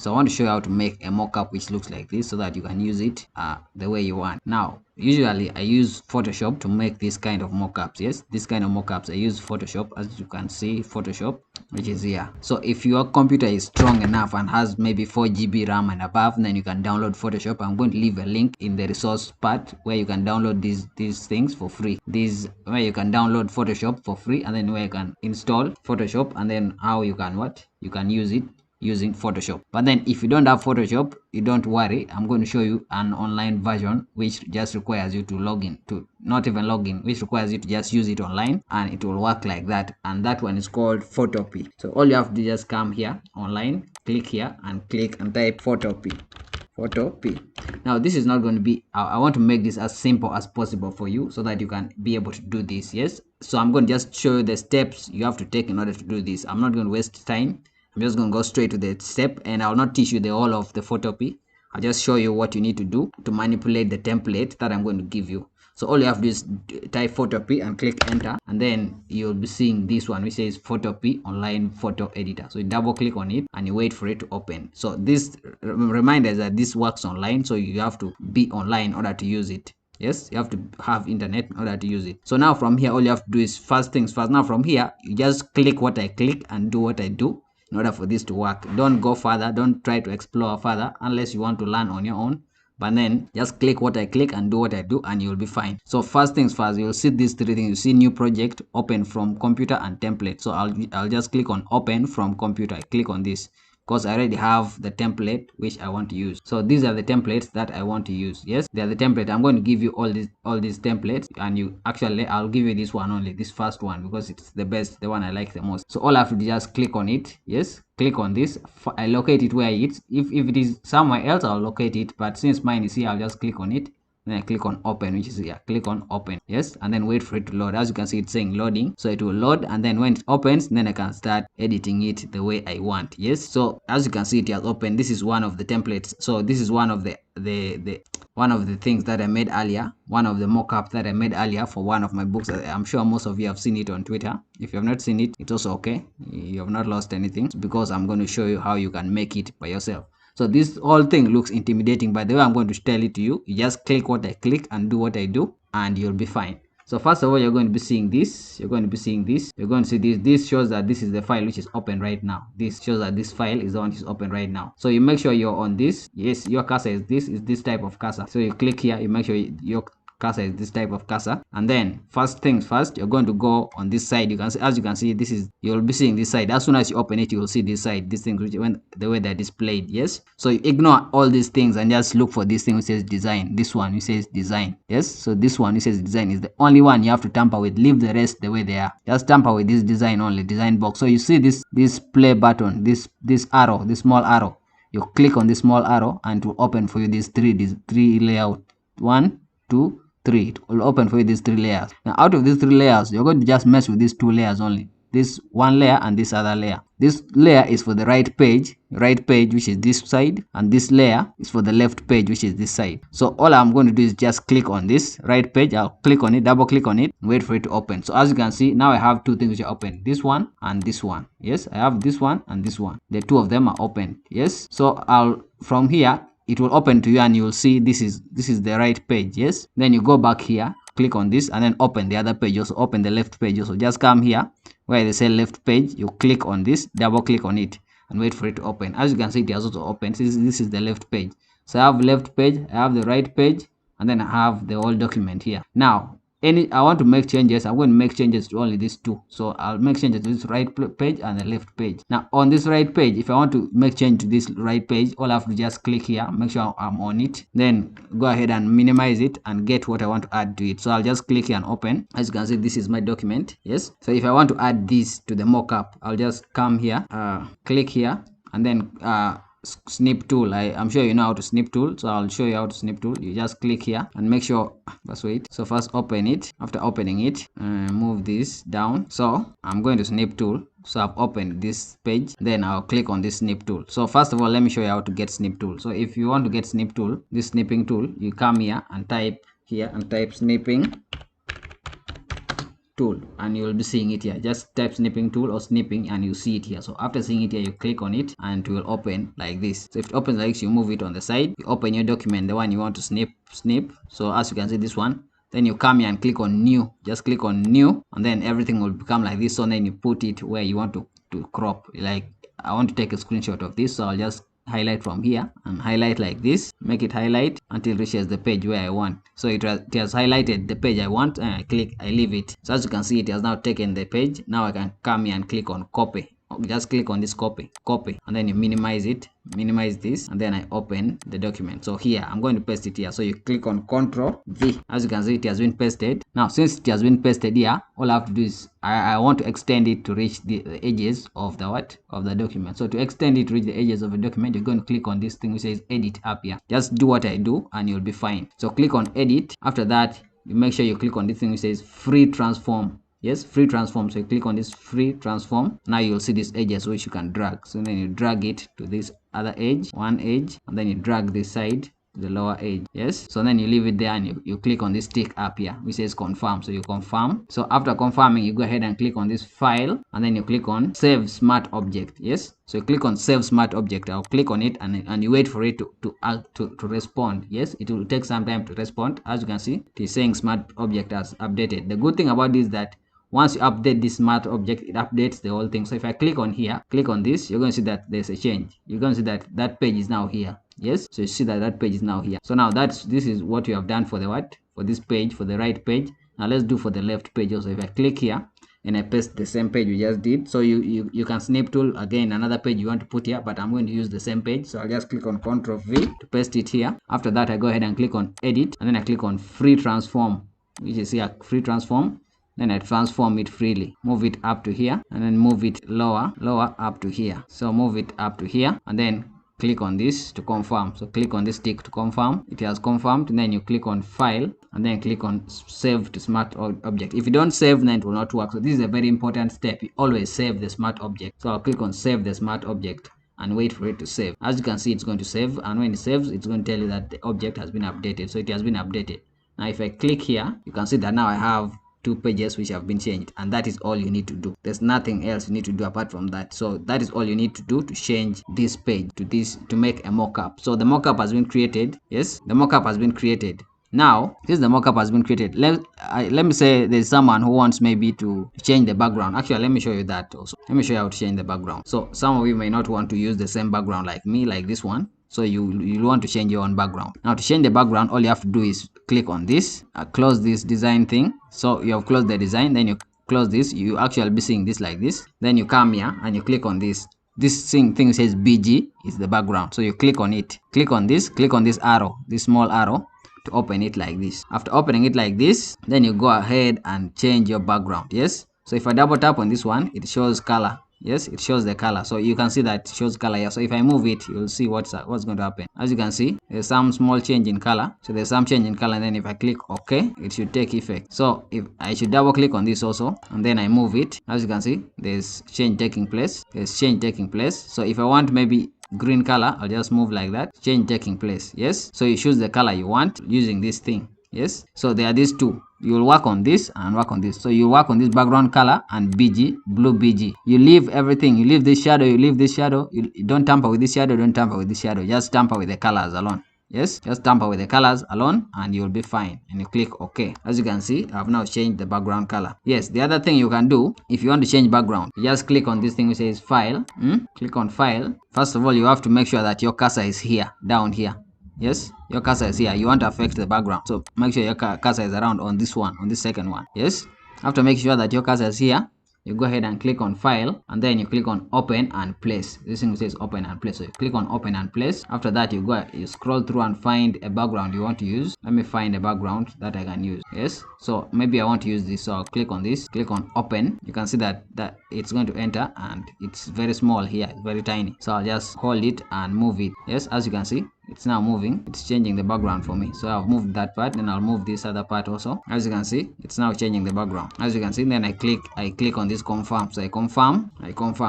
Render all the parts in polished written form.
So I want to show you how to make a mockup which looks like this so that you can use it the way you want. Now, usually I use Photoshop to make this kind of mockups. Yes, this kind of mockups I use Photoshop, as you can see, Photoshop, which is here. So if your computer is strong enough and has maybe 4 GB RAM and above, then you can download Photoshop. I'm going to leave a link in the resource part where you can download these things for free. These where you can download Photoshop for free, and then where you can install Photoshop, and then how you can use it using Photoshop. But then if you don't have Photoshop, you don't worry, I'm going to show you an online version which just requires you to log in, to not even log in, which requires you to just use it online, and it will work like that. And that one is called Photopea. So all you have to do is just come here online, click here and click and type Photopea. Now this is not going to be, I want to make this as simple as possible for you so that you can be able to do this. Yes, so I'm going to just show you the steps you have to take in order to do this. I'm not going to waste time. I'm just going to go straight to the step, and I'll not teach you the whole of the Photopea. I'll just show you what you need to do to manipulate the template that I'm going to give you. So all you have to do is type Photopea and click enter, and then you'll be seeing this one which says Photopea online photo editor. So you double click on it and you wait for it to open. So this reminder that this works online, so you have to be online in order to use it. Yes, you have to have internet in order to use it. So now from here, all you have to do is first things first. Now from here, you just click what I click and do what I do in order for this to work. Don't go further, don't try to explore further unless you want to learn on your own. But then just click what I click and do what I do, and you'll be fine. So first things first, you'll see these three things. You see new project, open from computer, and template. So I'll just click on open from computer. I click on this because I already have the template which I want to use. So these are the templates that I want to use. Yes, they are the template. I'm going to give you all these templates, and I'll give you this one only, this first one, because it's the best, the one I like the most. So all I have to do is just click on it. Yes, click on this. I locate it where it's, if it is somewhere else, I'll locate it, but since mine is here, I'll just click on it. Then I click on open, which is here. Click on open. Yes, and then wait for it to load. As you can see, it's saying loading, so it will load, and then when it opens, then I can start editing it the way I want. Yes, so as you can see, it has opened. This is one of the templates. So this is one of the things that I made earlier, one of the mock-ups that I made earlier for one of my books. I'm sure most of you have seen it on Twitter. If you have not seen it, it's also okay. You have not lost anything, because I'm going to show you how you can make it by yourself. So this whole thing looks intimidating, but the way I'm going to tell it to you, you just click what I click and do what I do, and you'll be fine. So first of all, you're going to be seeing this. You're going to see this. This shows that this is the file which is open right now. This shows that this file is the one which is open right now. So you make sure you're on this. Yes, your cursor is this type of cursor. So you click here. You make sure your cursor is this type of cursor, and then first things first, you're going to go on this side. You can see, as you can see, this is, you'll be seeing this side. As soon as you open it, you will see this side, this thing, when the way they're displayed. Yes, so you ignore all these things and just look for this thing which says design. This one which says design. Yes, so this one which says design is the only one you have to tamper with. Leave the rest the way they are. Just tamper with this design only, design box. So you see this play button, this arrow, this small arrow. You click on this small arrow and it will open for you these three layout. 1, 2, 3. It will open for you these 3 layers. Now out of these 3 layers, you're going to just mess with these 2 layers only, this one layer and this other layer. This layer is for the right page, which is this side, and this layer is for the left page, which is this side. So all I'm going to do is just click on this right page. I'll click on it, double click on it, wait for it to open. So as you can see, now I have 2 things which are open, this one and this one. Yes, I have this one and this one. The 2 of them are open. Yes, so from here, it will open to you, and you will see this is the right page. Yes, then you go back here, click on this, and then open the other page. Also open the left page. Also just come here where they say left page, you click on this, double click on it, and wait for it to open. As you can see, it has also opened. This is the left page. So I have left page, I have the right page, and then I have the whole document here. Now I want to make changes. I'm going to make changes to only these 2. So I'll make changes to this right page and the left page. Now on this right page, if I want to make change to this right page, all I have to just click here, make sure I'm on it, then go ahead and minimize it and get what I want to add to it. So I'll just click here and open. As you can see, this is my document. Yes, so if I want to add this to the mockup, I'll just come here, click here, and then snip tool. I'm sure you know how to snip tool, so I'll show you how to snip tool. You just click here and make sure, let's wait. So first open it. After opening it, move this down. So I'm going to snip tool. So I've opened this page, then I'll click on this snip tool. So first of all, let me show you how to get snip tool. So if you want to get snip tool, this snipping tool, you come here and type here and type snipping tool, and you will be seeing it here. Just type snipping tool or snipping and you see it here. So after seeing it here, you click on it and it will open like this. So if it opens like this, you move it on the side, you open your document, the one you want to snip. So as you can see, this one, then you come here and click on new. Just click on new, and then everything will become like this. So then you put it where you want to crop. Like I want to take a screenshot of this, so I'll just highlight from here and highlight like this, make it highlight until it reaches the page where I want. So it has highlighted the page I want, and I leave it. So as you can see, it has now taken the page. Now I can come here and click on copy. Just click on this copy, and then you minimize this, and then I open the document. So here I'm going to paste it here. So you click on Ctrl V. As you can see, it has been pasted. Now since it has been pasted here, all I have to do is I want to extend it to reach the edges of the document. So to extend it to reach the edges of the document, you're going to click on this thing which says edit up here. Just do what I do and you'll be fine. So click on edit. After that, you make sure you click on this thing which says free transform. Yes, free transform. So you click on this free transform. Now you'll see these edges which you can drag. So then you drag it to this other edge, one edge, and then you drag this side to the lower edge. Yes, so then you leave it there and you click on this tick up here which says confirm. So you confirm. So after confirming, you go ahead and click on this file, and then you click on save smart object. Yes, so you click on save smart object. I'll click on it and you wait for it to respond. Yes, it will take some time to respond. As you can see, it is saying smart object has updated. The good thing about this is that once you update this smart object, it updates the whole thing. So if I click on here, click on this, you're going to see that there's a change. You're going to see that that page is now here. Yes, so you see that that page is now here. So now this is what you have done for the for this page, for the right page. Now let's do for the left page also. If I click here and I paste the same page we just did, so you can snip tool again another page you want to put here, but I'm going to use the same page. So I'll just click on Ctrl V to paste it here. After that, I go ahead and click on edit, and then I click on free transform, which is here, free transform. Then I transform it freely, move it up to here, and then move it lower up to here. So move it up to here, and then click on this to confirm. So click on this tick to confirm. It has confirmed, and then you click on file, and then click on save to smart object. If you don't save, then it will not work. So this is a very important step. You always save the smart object. So I'll click on save the smart object and wait for it to save. As you can see, it's going to save, and when it saves, it's going to tell you that the object has been updated. So it has been updated. Now if I click here, you can see that now I have 2 pages which have been changed, and that is all you need to do. There's nothing else you need to do apart from that. So that is all you need to do to change this page to this, to make a mockup. So the mockup has been created. Yes, the mockup has been created. Now since the mockup has been created, let me say there's someone who wants maybe to change the background. Actually, let me show you that also. Let me show you how to change the background. So some of you may not want to use the same background like me, like this one. So you want to change your own background. Now to change the background, all you have to do is click on this, close this design thing. So you have closed the design, then you close this. You actually be seeing this like this. Then you come here and you click on this. This thing says BG is the background. So you click on it. Click on this arrow, this small arrow, to open it like this. After opening it like this, then you go ahead and change your background. Yes. So if I double tap on this one, it shows color. Yes, it shows the color. So you can see that it shows color here. So if I move it, you'll see what's going to happen. As you can see, there's some small change in color. So there's some change in color, and then if I click OK, it should take effect. So if I should double click on this also, and then I move it, as you can see, there's change taking place. So if I want maybe green color, I'll just move like that, change taking place. Yes, so you choose the color you want using this thing. Yes, so there are these two. You'll work on this and work on this. So you work on this background color and BG, blue BG. You leave everything. You leave this shadow, you leave this shadow. You don't tamper with this shadow, don't tamper with this shadow. Just tamper with the colors alone. Yes, just tamper with the colors alone and you'll be fine. And you click OK. As you can see, I've now changed the background color. Yes, the other thing you can do, if you want to change background, you just click on this thing which says file. Click on file. First of all, you have to make sure that your cursor is here, down here. Yes, your cursor is here. You want to affect the background, so make sure your cursor is around on this one, on this second one. Yes, after making sure that your cursor is here, you go ahead and click on file, and then you click on open and place. This thing says open and place, so you click on open and place. After that, you scroll through and find a background you want to use. Let me find a background that I can use. Yes, so maybe I want to use this, so I'll click on this, click on open. You can see that it's going to enter, and it's very small here, it's very tiny. So I'll just hold it and move it. Yes, as you can see, it's now moving. It's changing the background for me. So I've moved that part, then I'll move this other part also. As you can see, it's now changing the background. As you can see, then I click on this confirm. So I confirm.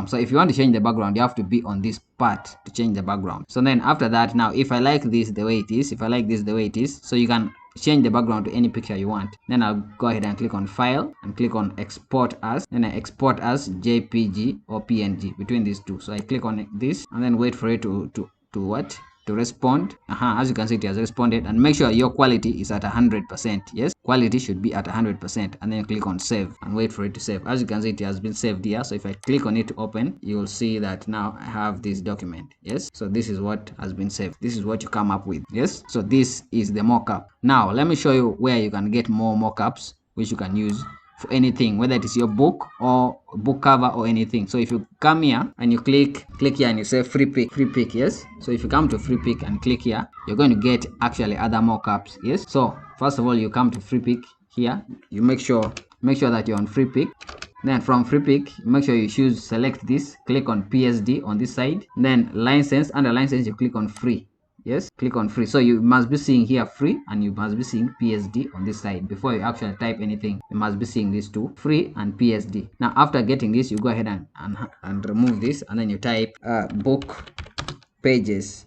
So if you want to change the background, you have to be on this part to change the background. So then after that, now if I like this the way it is, if I like this the way it is, so you can change the background to any picture you want. Then I'll go ahead and click on file and click on export as, then I export as JPG or PNG, between these two. So I click on this and then wait for it to respond. As you can see, it has responded. And make sure your quality is at 100%. Yes, quality should be at 100%, and then click on save and wait for it to save. As you can see, it has been saved here. So if I click on it to open, you will see that now I have this document. Yes, so this is what has been saved. This is what you come up with. Yes, so this is the mockup. Now let me show you where you can get more mockups which you can use for anything, whether it is your book or book cover or anything. So if you come here and you click here and you say free pick. Yes, so if you come to free pick and click here, you're going to get actually other mockups. Yes, so first of all, you come to free pick here, you make sure that you're on free pick. Then from free pick, make sure you select this, click on PSD on this side, then license. Under license, you click on free. Yes, click on free. So you must be seeing here free, and you must be seeing PSD on this side. Before you actually type anything, you must be seeing these two, free and PSD. Now after getting this, you go ahead and remove this, and then you type book pages.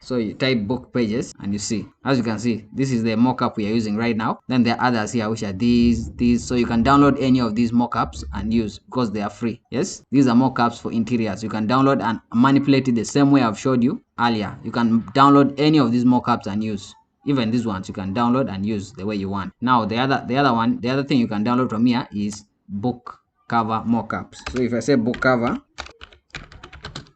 So you type book pages and you see, as you can see, this is the mockup we are using right now. Then there are others here which are these. So you can download any of these mockups and use, because they are free. Yes, these are mockups for interiors. You can download and manipulate it the same way I've showed you earlier. You can download any of these mockups and use. Even these ones you can download and use the way you want. Now the other thing you can download from here is book cover mockups. So if I say book cover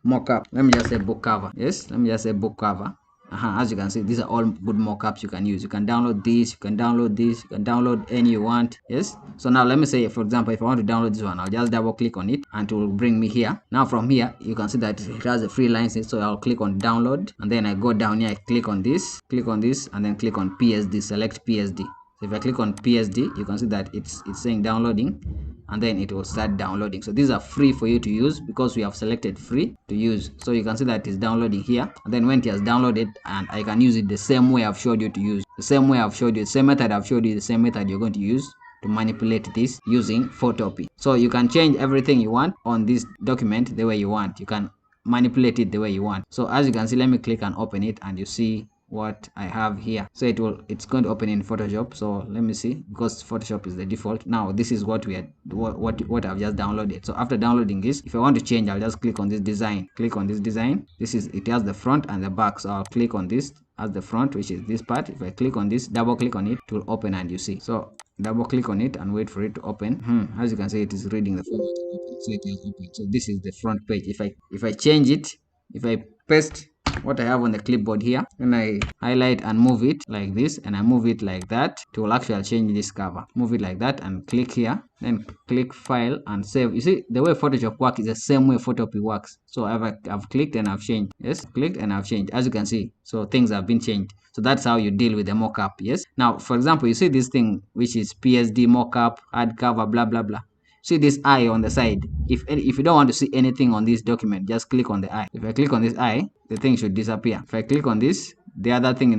mockup, let me just say book cover. Yes, let me just say book cover. As you can see, these are all good mockups you can use. You can download this, you can download this, you can download any you want. Yes, so now let me say, for example, if I want to download this one, I'll just double click on it and it will bring me here. Now from here, you can see that it has a free license, so I'll click on download, and then I go down here, I click on this, and then click on PSD, select PSD. So if I click on PSD, you can see that it's saying downloading, and then it will start downloading. So these are free for you to use because we have selected free to use. So you can see that it's downloading here, and then when it has downloaded, and I can use it the same way I've showed you to use, the same way I've showed you, the same method I've showed you, the same method you're going to use to manipulate this using Photopea. So you can change everything you want on this document the way you want. You can manipulate it the way you want. So as you can see, let me click and open it, and you see what I have here. So it's going to open in Photoshop. So let me see, because Photoshop is the default. Now this is what we had, what I've just downloaded. So after downloading this, if I want to change, I'll just click on this design. Click on this design. It has the front and the back. So I'll click on this as the front, which is this part. If I click on this, double click on it, it will open, and you see. So double click on it and wait for it to open. As you can see, it is reading the format and open. So it has opened. So this is the front page. If I change it, if I paste what I have on the clipboard here, and I highlight and move it like this, and I move it like that, it will actually change this cover. Move it like that and click here, then click file and save. You see, the way Photoshop works is the same way Photopea works. So I've clicked and I've changed. Yes, clicked and I've changed, as you can see. So things have been changed. So that's how you deal with the mockup. Yes, now for example, you see this thing which is PSD mockup, add cover, blah blah blah. See this eye on the side. If you don't want to see anything on this document, just click on the eye. If I click on this eye, the thing should disappear. If I click on this, the other thing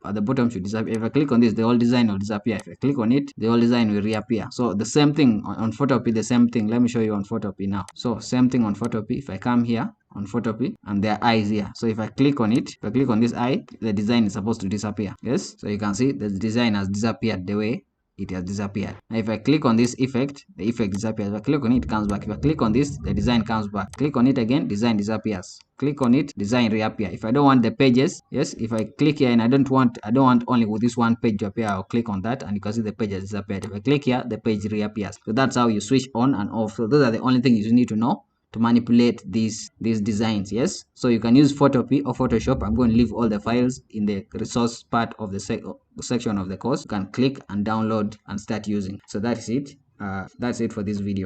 at the bottom should disappear. If I click on this, the whole design will disappear. If I click on it, the whole design will reappear. So the same thing on Photopea, the same thing. Let me show you on Photopea now. So same thing on Photopea. If I come here on Photopea, and there are eyes here. So if I click on it, if I click on this eye, the design is supposed to disappear. Yes, so you can see the design has disappeared the way it has disappeared. Now if I click on this effect, the effect disappears. If I click on it, it comes back. If I click on this, the design comes back. Click on it again, design disappears. Click on it, design reappear. If I don't want the pages, yes, if I click here and I don't want only with this one page to appear, I'll click on that, and you can see the page has disappeared. If I click here, the page reappears. So that's how you switch on and off. So those are the only things you need to know to manipulate these designs. Yes, so you can use Photopea or Photoshop. I'm going to leave all the files in the resource part of the section of the course. You can click and download and start using. So that's it for this video.